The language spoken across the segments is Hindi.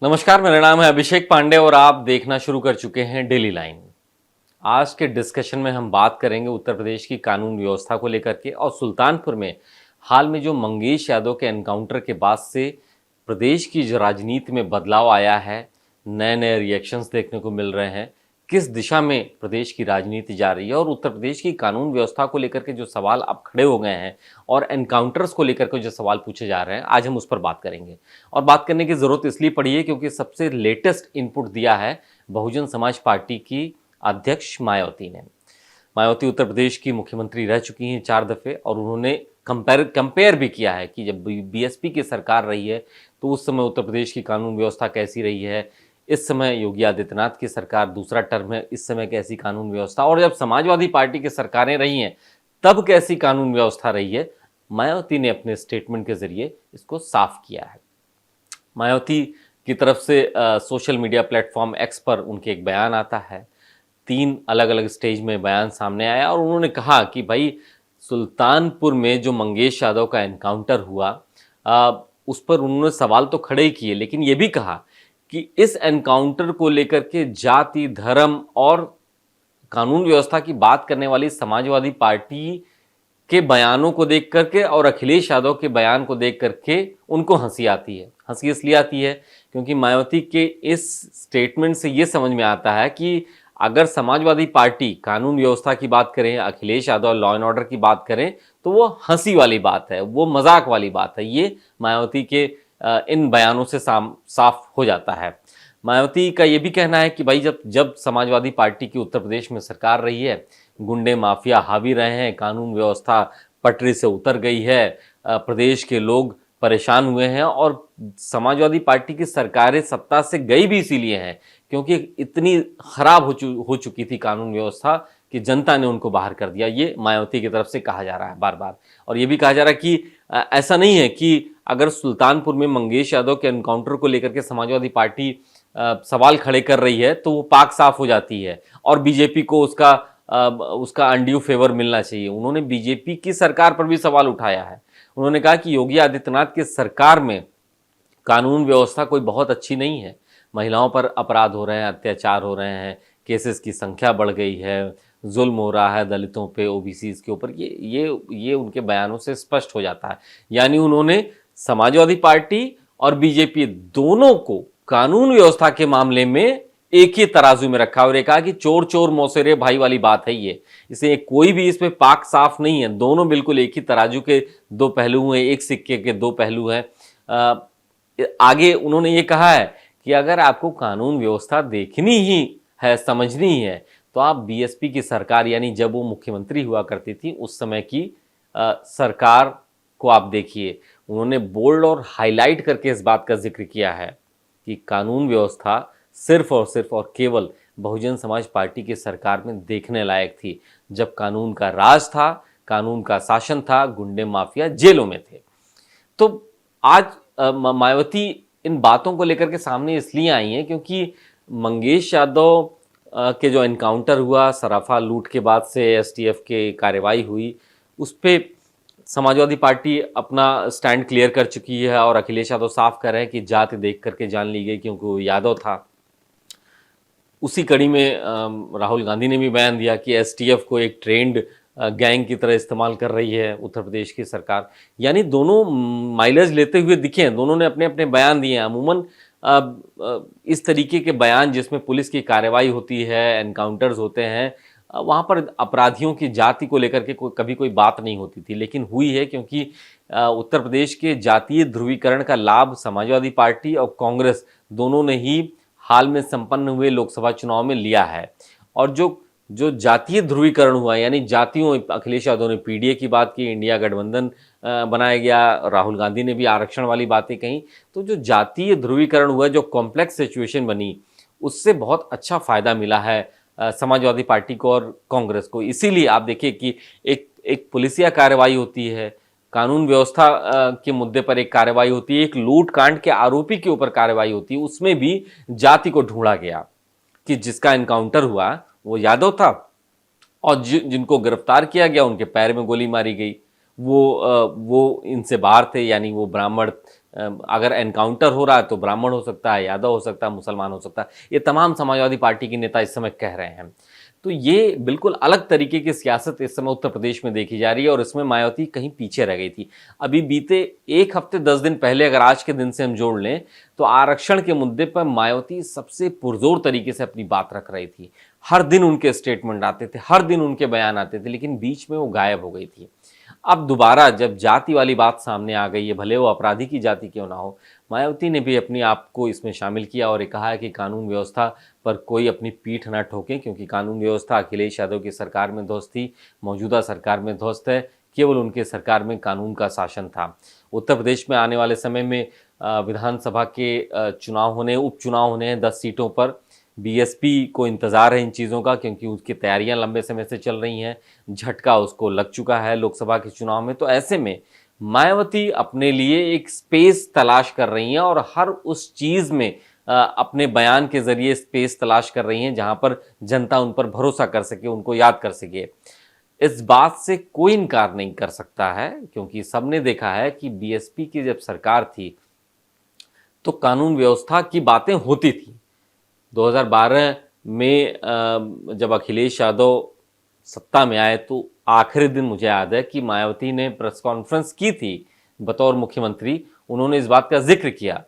नमस्कार, मेरा नाम है अभिषेक पांडे और आप देखना शुरू कर चुके हैं डेली लाइन। आज के डिस्कशन में हम बात करेंगे उत्तर प्रदेश की कानून व्यवस्था को लेकर के और सुल्तानपुर में हाल में जो मंगेश यादव के एनकाउंटर के बाद से प्रदेश की जो राजनीति में बदलाव आया है, नए नए रिएक्शंस देखने को मिल रहे हैं, किस दिशा में प्रदेश की राजनीति जा रही है और उत्तर प्रदेश की कानून व्यवस्था को लेकर के जो सवाल अब खड़े हो गए हैं और एनकाउंटर्स को लेकर के जो सवाल पूछे जा रहे हैं, आज हम उस पर बात करेंगे। और बात करने की ज़रूरत इसलिए पड़ी है क्योंकि सबसे लेटेस्ट इनपुट दिया है बहुजन समाज पार्टी की अध्यक्ष मायावती ने। मायावती उत्तर प्रदेश की मुख्यमंत्री रह चुकी हैं 4 दफ़े और उन्होंने कंपेयर भी किया है कि जब बीएसपी की सरकार रही है तो उस समय उत्तर प्रदेश की कानून व्यवस्था कैसी रही है, इस समय योगी आदित्यनाथ की सरकार दूसरा टर्म है, इस समय कैसी कानून व्यवस्था, और जब समाजवादी पार्टी की सरकारें रही हैं तब कैसी कानून व्यवस्था रही है। मायावती ने अपने स्टेटमेंट के जरिए इसको साफ किया है। मायावती की तरफ से सोशल मीडिया प्लेटफॉर्म एक्स पर उनके एक बयान आता है। 3 अलग अलग स्टेज में बयान सामने आया और उन्होंने कहा कि भाई सुल्तानपुर में जो मंगेश यादव का एनकाउंटर हुआ उस पर उन्होंने सवाल तो खड़े ही किए, लेकिन ये भी कहा कि इस एनकाउंटर को लेकर के जाति, धर्म और कानून व्यवस्था की बात करने वाली समाजवादी पार्टी के बयानों को देख करके और अखिलेश यादव के बयान को देख करके उनको हंसी आती है। हंसी इसलिए आती है क्योंकि मायावती के इस स्टेटमेंट से ये समझ में आता है कि अगर समाजवादी पार्टी कानून व्यवस्था की बात करें, Akhilesh Yadav law and order की बात करें, तो वो हंसी वाली बात है, वो मजाक वाली बात है। ये मायावती के इन बयानों से साफ हो जाता है। मायावती का ये भी कहना है कि भाई जब समाजवादी पार्टी की उत्तर प्रदेश में सरकार रही है, गुंडे माफिया हावी रहे हैं, कानून व्यवस्था पटरी से उतर गई है, प्रदेश के लोग परेशान हुए हैं और समाजवादी पार्टी की सरकारें सत्ता से गई भी इसीलिए हैं क्योंकि इतनी खराब हो चुकी थी कानून व्यवस्था कि जनता ने उनको बाहर कर दिया। ये मायावती की तरफ से कहा जा रहा है बार बार। और ये भी कहा जा रहा है कि ऐसा नहीं है कि अगर सुल्तानपुर में मंगेश यादव के एनकाउंटर को लेकर के समाजवादी पार्टी सवाल खड़े कर रही है तो वो पाक साफ हो जाती है और बीजेपी को उसका अनड्यू फेवर मिलना चाहिए। उन्होंने बीजेपी की सरकार पर भी सवाल उठाया है। उन्होंने कहा कि योगी आदित्यनाथ की सरकार में कानून व्यवस्था कोई बहुत अच्छी नहीं है, महिलाओं पर अपराध हो रहे हैं, अत्याचार हो रहे हैं, केसेस की संख्या बढ़ गई है, जुल्म हो रहा है दलितों पे, ओबीसीज के ऊपर। ये उनके बयानों से स्पष्ट हो जाता है। यानी उन्होंने समाजवादी पार्टी और बीजेपी दोनों को कानून व्यवस्था के मामले में एक ही तराजू में रखा और कहा कि चोर चोर मौसेरे भाई वाली बात है ये, इसे कोई भी इसमें पाक साफ नहीं है, दोनों बिल्कुल एक ही तराजू के दो पहलू हैं, एक सिक्के के दो पहलू हैं। आगे उन्होंने ये कहा है कि अगर आपको कानून व्यवस्था देखनी ही है, समझनी ही है, तो आप बीएसपी की सरकार यानी जब वो मुख्यमंत्री हुआ करती थी उस समय की सरकार को आप देखिए। उन्होंने बोल्ड और हाईलाइट करके इस बात का जिक्र किया है कि कानून व्यवस्था सिर्फ और केवल बहुजन समाज पार्टी की सरकार में देखने लायक थी, जब कानून का राज था, कानून का शासन था, गुंडे माफिया जेलों में थे। तो आज मायावती इन बातों को लेकर के सामने इसलिए आई हैं क्योंकि मंगेश यादव के जो एनकाउंटर हुआ, सराफा लूट के बाद से एसटीएफ के कार्रवाई हुई, उस पर समाजवादी पार्टी अपना स्टैंड क्लियर कर चुकी है और अखिलेश यादव साफ कर रहे हैं कि जाति देख करके जान ली गई क्योंकि वो यादव था। उसी कड़ी में राहुल गांधी ने भी बयान दिया कि एसटीएफ को एक ट्रेंड गैंग की तरह इस्तेमाल कर रही है उत्तर प्रदेश की सरकार। यानी दोनों माइलेज लेते हुए दिखे हैं, दोनों ने अपने अपने बयान दिए हैं। अमूमन इस तरीके के बयान जिसमें पुलिस की कार्रवाई होती है, एनकाउंटर्स होते हैं, वहाँ पर अपराधियों की जाति को लेकर के कभी कोई बात नहीं होती थी, लेकिन हुई है क्योंकि उत्तर प्रदेश के जातीय ध्रुवीकरण का लाभ समाजवादी पार्टी और कांग्रेस दोनों ने ही हाल में संपन्न हुए लोकसभा चुनाव में लिया है। और जो जातीय ध्रुवीकरण हुआ, यानी जातियों, अखिलेश यादव ने पीडीए की बात की, इंडिया गठबंधन बनाया गया, राहुल गांधी ने भी आरक्षण वाली बातें कही, तो जो जातीय ध्रुवीकरण हुआ, जो कॉम्प्लेक्स सिचुएशन बनी, उससे बहुत अच्छा फायदा मिला है समाजवादी पार्टी को और कांग्रेस को। इसीलिए आप देखिए कि एक पुलिसिया कार्रवाई होती है, कानून व्यवस्था के मुद्दे पर एक कार्रवाई होती है, एक लूट कांड के आरोपी के ऊपर कार्रवाई होती है, उसमें भी जाति को ढूंढा गया कि जिसका एनकाउंटर हुआ वो यादव था और जिनको गिरफ्तार किया गया उनके पैर में गोली मारी गई, वो इनसे बाहर थे, यानी वो ब्राह्मण अगर एनकाउंटर हो रहा है तो ब्राह्मण हो सकता है, यादव हो सकता है, मुसलमान हो सकता है। ये तमाम समाजवादी पार्टी के नेता इस समय कह रहे हैं। तो ये बिल्कुल अलग तरीके की सियासत इस समय उत्तर प्रदेश में देखी जा रही है और इसमें मायावती कहीं पीछे रह गई थी। अभी बीते 1 हफ्ते 10 दिन पहले अगर आज के दिन से हम जोड़ लें तो आरक्षण के मुद्दे पर मायावती सबसे पुरजोर तरीके से अपनी बात रख रही थी। हर दिन उनके स्टेटमेंट आते थे, हर दिन उनके बयान आते थे, लेकिन बीच में वो गायब हो गई थी। अब दोबारा जब जाति वाली बात सामने आ गई है, भले वो अपराधी की जाति क्यों ना हो, मायावती ने भी अपने आप को इसमें शामिल किया और ये कहा है कि कानून व्यवस्था पर कोई अपनी पीठ ना ठोके, क्योंकि कानून व्यवस्था अखिलेश यादव की सरकार में ध्वस्त थी, मौजूदा सरकार में ध्वस्त है, केवल उनके सरकार में कानून का शासन था। उत्तर प्रदेश में आने वाले समय में विधानसभा के चुनाव होने, उपचुनाव होने हैं 10 सीटों पर। बीएसपी को इंतज़ार है इन चीज़ों का, क्योंकि उसकी तैयारियां लंबे समय से चल रही हैं, झटका उसको लग चुका है लोकसभा के चुनाव में। तो ऐसे में मायावती अपने लिए एक स्पेस तलाश कर रही हैं और हर उस चीज़ में अपने बयान के जरिए स्पेस तलाश कर रही हैं जहां पर जनता उन पर भरोसा कर सके, उनको याद कर सके। इस बात से कोई इनकार नहीं कर सकता है, क्योंकि सबने देखा है कि बीएसपी की जब सरकार थी तो कानून व्यवस्था की बातें होती थी। 2012 में जब अखिलेश यादव सत्ता में आए तो आखिरी दिन मुझे याद है कि मायावती ने प्रेस कॉन्फ्रेंस की थी बतौर मुख्यमंत्री। उन्होंने इस बात का जिक्र किया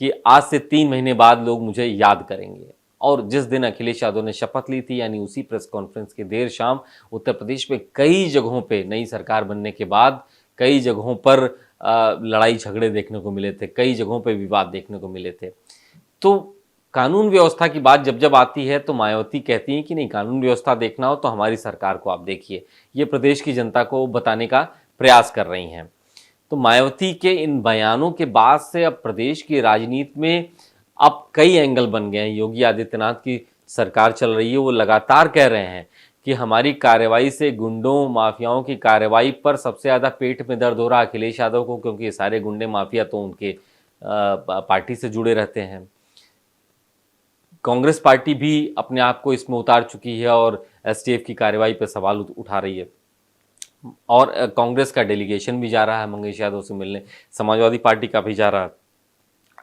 कि आज से 3 महीने बाद लोग मुझे याद करेंगे। और जिस दिन अखिलेश यादव ने शपथ ली थी, यानी उसी प्रेस कॉन्फ्रेंस के देर शाम, उत्तर प्रदेश में कई जगहों पे नई सरकार बनने के बाद कई जगहों पर लड़ाई झगड़े देखने को मिले थे, कई जगहों पर विवाद देखने को मिले थे। तो कानून व्यवस्था की बात जब जब आती है तो मायावती कहती हैं कि नहीं, कानून व्यवस्था देखना हो तो हमारी सरकार को आप देखिए। ये प्रदेश की जनता को बताने का प्रयास कर रही हैं। तो मायावती के इन बयानों के बाद से अब प्रदेश की राजनीति में अब कई एंगल बन गए हैं। योगी आदित्यनाथ की सरकार चल रही है, वो लगातार कह रहे हैं कि हमारी कार्रवाई से गुंडों माफियाओं की कार्रवाई पर सबसे ज़्यादा पेट में दर्द हो रहा अखिलेश यादव को, क्योंकि ये सारे गुंडे माफिया तो उनके पार्टी से जुड़े रहते हैं। कांग्रेस पार्टी भी अपने आप को इसमें उतार चुकी है और एसटीएफ की कार्रवाई पर सवाल उठा रही है। और कांग्रेस का डेलीगेशन भी जा रहा है मंगेश यादव से मिलने, समाजवादी पार्टी का भी जा रहा है।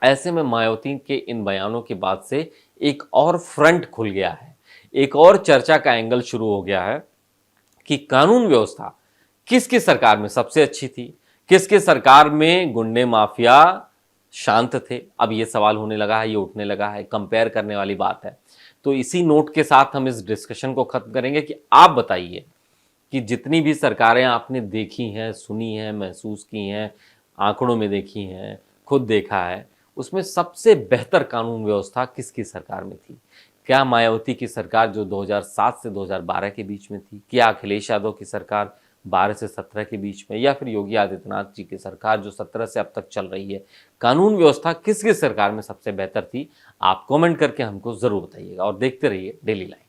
ऐसे में मायावती के इन बयानों के बाद से एक और फ्रंट खुल गया है, एक और चर्चा का एंगल शुरू हो गया है कि कानून व्यवस्था किसकी सरकार में सबसे अच्छी थी, किसके सरकार में गुंडे माफिया शांत थे। अब ये सवाल होने लगा है, ये उठने लगा है, कंपेयर करने वाली बात है। तो इसी नोट के साथ हम इस डिस्कशन को खत्म करेंगे कि आप बताइए कि जितनी भी सरकारें आपने देखी हैं, सुनी हैं, महसूस की हैं, आंकड़ों में देखी हैं, खुद देखा है, उसमें सबसे बेहतर कानून व्यवस्था किसकी सरकार में थी? क्या मायावती की सरकार जो 2007 से 2012 के बीच में थी, क्या अखिलेश यादव की सरकार 12 से 17 के बीच में, या फिर योगी आदित्यनाथ जी की सरकार जो 17 से अब तक चल रही है? कानून व्यवस्था किसकी सरकार में सबसे बेहतर थी? आप कमेंट करके हमको ज़रूर बताइएगा और देखते रहिए डेली लाइन।